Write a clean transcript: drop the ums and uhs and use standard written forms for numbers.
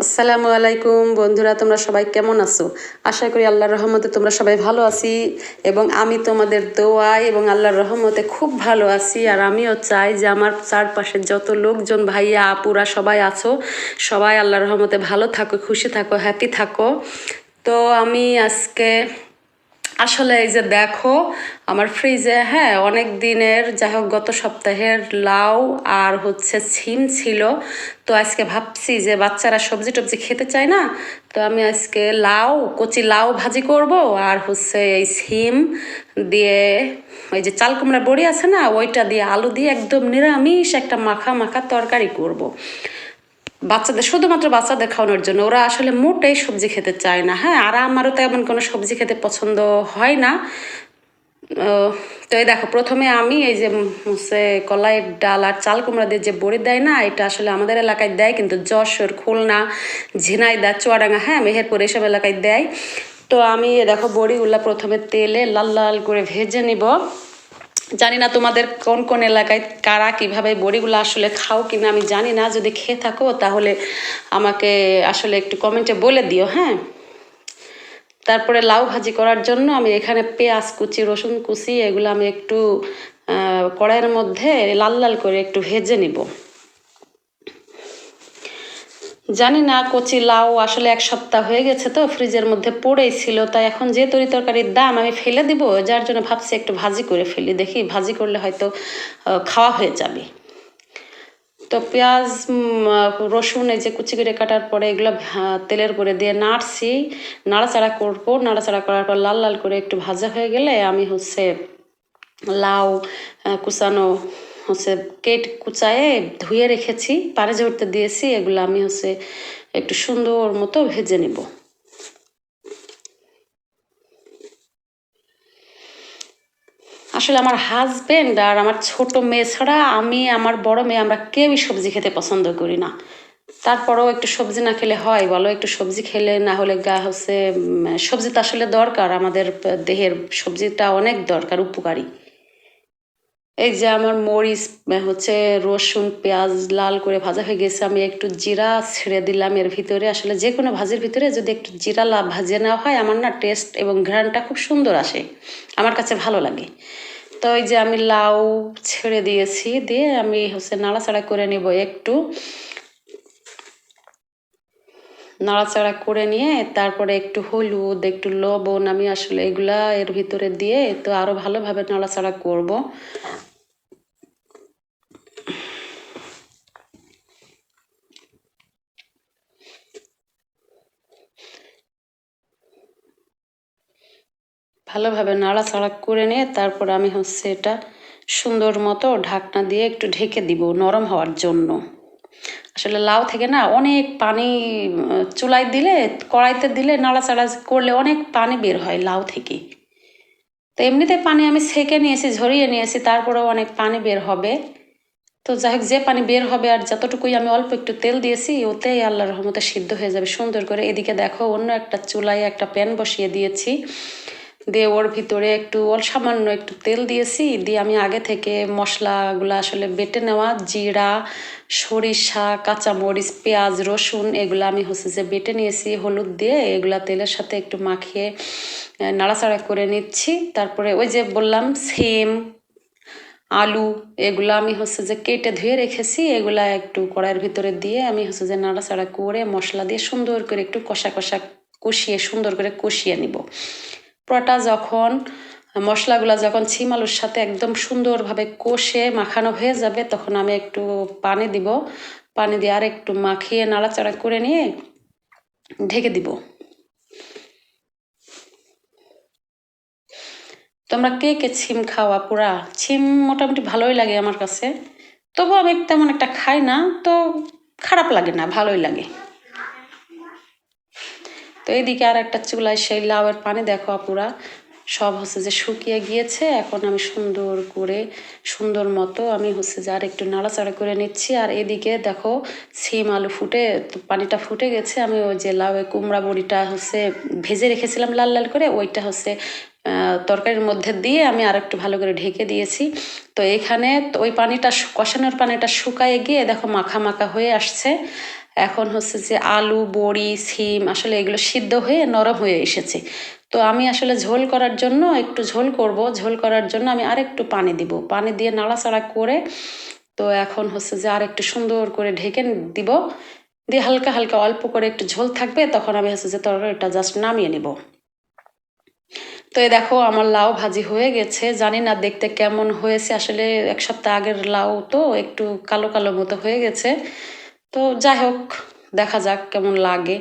আসসালামু আলাইকুম বন্ধুরা, তোমরা সবাই কেমন আছো? আশা করি আল্লাহর রহমতে তোমরা সবাই ভালো আছি এবং আমি তোমাদের দোয়ায় এবং আল্লাহর রহমতে খুব ভালো আছি। আর আমিও চাই যে আমার চারপাশে যত লোকজন ভাইয়া আপুরা সবাই আছো, সবাই আল্লাহর রহমতে ভালো থাকো, খুশি থাকো, হ্যাপি থাকো। তো আমি আজকে আসলে এই যে দেখো আমার ফ্রিজে অনেক দিনের যাই হোক গত সপ্তাহের লাউ আর সিম ছিল। তো আজকে ভাবছি যে বাচ্চারা সবজি টবজি খেতে চায় না, তো আমি আজকে কচি লাউ ভাজি করব আর এই সিম দিয়ে ওই যে চাল কুমড়া বড়ি আছে না, ওইটা দিয়ে আলু দিয়ে একদম নিরামিষ একটা মাখা মাখা তরকারি করব বাচ্চাদের, শুধুমাত্র বাচ্চাদের খাওয়ানোর জন্য। ওরা আসলে মোটেই সবজি খেতে চায় না। আর আমারও তো এমন কোনো সবজি খেতে পছন্দ হয় না। তো এই দেখো, প্রথমে আমি এই যে কলাইয়ের ডাল আর চাল কুমড়া দিয়ে যে বড়ি দেয় না, এটা আসলে আমাদের এলাকায় দেয়, কিন্তু যশোর, খুলনা, ঝিনাইদহ, চুয়াডাঙ্গা, মেহেরপুর এসব এলাকায় দেয়। তো আমি দেখো বড়িগুলা প্রথমে তেলে লাল লাল করে ভেজে নিব। জানি না তোমাদের কোন কোন এলাকায় কারা কিভাবে বড়িগুলো আসলে খাও কিনা, আমি জানি না। যদি খেয়ে থাকো তাহলে আমাকে আসলে একটু কমেন্টে বলে দিও। তারপরে লাউ ভাজি করার জন্য আমি এখানে পেঁয়াজ কুচি, রসুন কুচি এগুলো আমি একটু কড়াইয়ের মধ্যে লাল লাল করে একটু ভেজে নিব। জানি না, কচি লাউ আসলে এক সপ্তাহ হয়ে গেছে তো ফ্রিজের মধ্যে পড়েই ছিল, তাই এখন যে তরকারির দাম আমি ফেলে দিব, যার জন্য ভাবছি একটু ভাজি করে ফেলি, দেখি ভাজি করলে হয়তো খাওয়া হয়ে যাবে। তো পেঁয়াজ, রসুন এই যে কুচি করে কাটার পরে এগুলো তেলের উপরে দিয়ে নাড়াচাড়া করবো। নাড়াচাড়া করার পর লাল লাল করে একটু ভাজা হয়ে গেলে আমি লাউ কুচানো কুচায়ে ধুয়ে রেখেছি, পানি ঝরতে দিয়েছি, এগুলো আমি একটু সুন্দর মতো ভেজে নিব। আসলে আমার হাজবেন্ড আর আমার ছোট মেয়ে ছাড়া আমি, আমার বড় মেয়ে, আমরা কেউই সবজি খেতে পছন্দ করি না। তারপরেও একটু সবজি না খেলে হয় বলো? একটু সবজি খেলে না হলে সবজি তো আসলে দরকার আমাদের দেহের, সবজিটা অনেক দরকার, উপকারী। এই যে আমার মরিচ, রসুন পেঁয়াজ লাল করে ভাজা হয়ে গেছে, আমি একটু জিরা ছেড়ে দিলাম এর ভিতরে। আসলে যে কোনো ভাজির ভিতরে যদি একটু জিরা ভাজে নেওয়া হয়, আমার না টেস্ট এবং ঘ্রাণটা খুব সুন্দর আসে, আমার কাছে ভালো লাগে। তো এই যে আমি লাউ ছেড়ে দিয়েছি, দিয়ে আমি নাড়াচাড়া করে নিব একটু। নাড়াচাড়া করে নিয়ে তারপরে একটু হলুদ, একটু লবণ আমি আসলে এগুলা এর ভিতরে দিয়ে তো আরও ভালোভাবে নাড়াচাড়া করব। ভালোভাবে নাড়াচাড়া করে নিয়ে তারপর আমি এটা সুন্দর মতো ঢাকনা দিয়ে একটু ঢেকে দিব নরম হওয়ার জন্য। আসলে লাউ থেকে না অনেক পানি, চুলায় দিলে, কড়াইতে দিলে, নাড়াচাড়া করলে অনেক পানি বের হয় লাউ থেকে। তো এমনিতে পানি আমি ছেঁকে নিয়েছি, ঝরিয়ে নিয়েছি, তারপরেও অনেক পানি বের হবে। তো যাই হোক, যে পানি বের হবে আর যতটুকুই আমি অল্প একটু তেল দিয়েছি, ওতেই আল্লাহর রহমতে সিদ্ধ হয়ে যাবে সুন্দর করে। এদিকে দেখো অন্য একটা চুলায় একটা প্যান বসিয়ে দিয়েছি, দিয়ে ওর ভিতরে সামান্য একটু তেল দিয়েছি, দিয়ে আমি আগে থেকে মশলাগুলো আসলে বেটে নেওয়া জিরা, সরিষা, কাঁচামরিচ, পেঁয়াজ, রসুন এগুলো আমি যে বেটে নিয়েছি হলুদ দিয়ে, এগুলা তেলের সাথে একটু মাখিয়ে নাড়াচাড়া করে নিচ্ছি। তারপরে ওই যে বললাম সিম, আলু এগুলো আমি যে কেটে ধুয়ে রেখেছি, এগুলা একটু কড়াইয়ের ভিতরে দিয়ে আমি যে নাড়াচাড়া করে মশলা দিয়ে সুন্দর করে একটু কষিয়ে সুন্দর করে কষিয়ে নিব। মশলাগুলা যখন ছিম আলুর সাথে একদম সুন্দরভাবে কষে মাখানো হয়ে যাবে, তখন আমি একটু পানি দিব। পানি দিয়ে আর একটু মাখিয়ে নাড়াচাড়া করে নিয়ে ঢেকে দিব। তোমরা কে কে ছিম খাওয়া? পুরা ছিম মোটামুটি ভালোই লাগে আমার কাছে, তবু আমি তেমন একটা খাই না, তো খারাপ লাগে না, ভালোই লাগে। তো এইদিকে আর একটা চুলায় সেই লাউয়ের পানি দেখো আপুরা সব যে শুকিয়ে গিয়েছে। এখন আমি সুন্দর মতো আমি যে আর একটু নাড়াচাড়া করে নিচ্ছি। আর এদিকে দেখো সিম আলু পানিটা ফুটে গেছে। আমি ওই যে লাউয়ের কুমড়া বড়িটা ভেজে রেখেছিলাম লাল লাল করে, ওইটা তরকারির মধ্যে দিয়ে আমি আর একটু ভালো করে ঢেকে দিয়েছি। তো এখানে ওই পানিটা, কষানোর পানিটা শুকায় গিয়ে দেখো মাখা মাখা হয়ে আসছে। এখন হচ্ছে যে আলু বড়ি সিম আসলে এগুলো সিদ্ধ হয়ে নরম হয়ে এসেছে। তো আমি আসলে ঝোল করার জন্য একটু ঝোল করব, ঝোল করার জন্য আমি আরেকটু পানি দিব, পানি দিয়ে নাড়াচাড়া করে তো এখন হচ্ছে যে আর একটু সুন্দর করে ঢেকে দিব, দিয়ে হালকা হালকা অল্প করে একটু ঝোল থাকবে, তখন আমি হচ্ছে যে তরকারিটা জাস্ট নামিয়ে নিব। তো এই দেখো আমার লাউ ভাজি হয়ে গেছে, জানি না দেখতে কেমন হয়েছে, আসলে এক সপ্তাহ আগের লাউ তো একটু কালো কালো মতো হয়ে গেছে। তো যাই হোক, দেখা যাক কেমন লাগে।